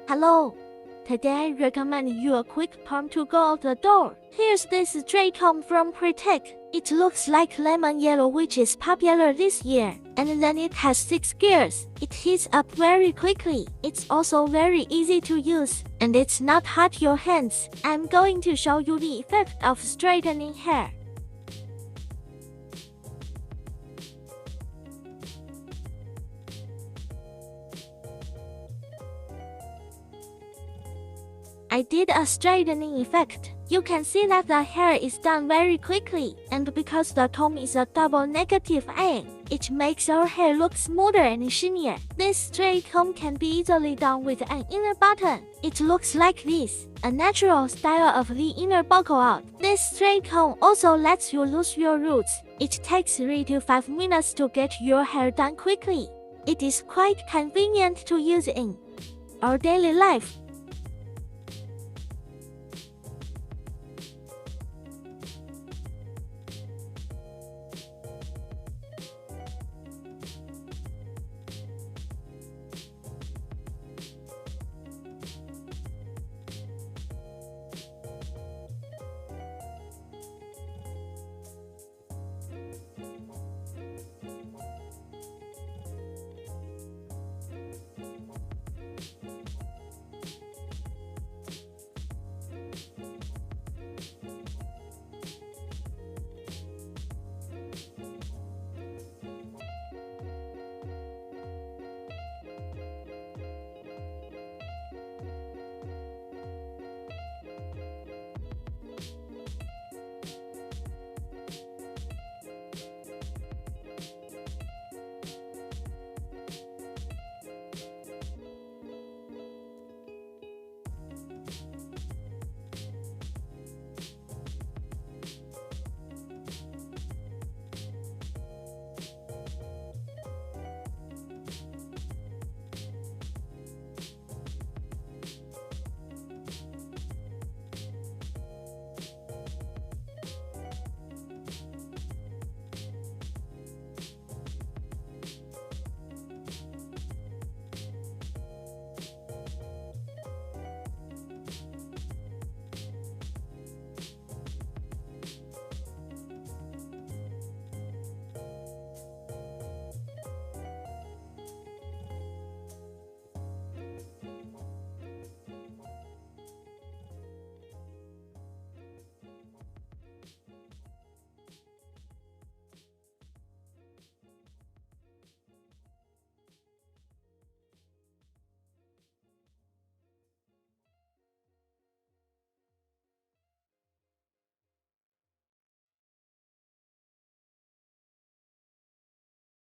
Hello. Today I recommend you a quick comb to go out the door. Here's this straight comb from Pretec. It looks like lemon yellow, which is popular this year. And then it has 6 gears. It heats up very quickly. It's also very easy to use. And it's not hurt your hands. I'm going to show you the effect of straightening hair. I did a straightening effect. You can see that the hair is done very quickly, and because the comb is a double negative A, it makes your hair look smoother and shinier. This straight comb can be easily done with an inner button. It looks like this, a natural style of the inner buckle out. This straight comb also lets you lose your roots. It takes 3 to 5 minutes to get your hair done quickly. It is quite convenient to use in our daily life.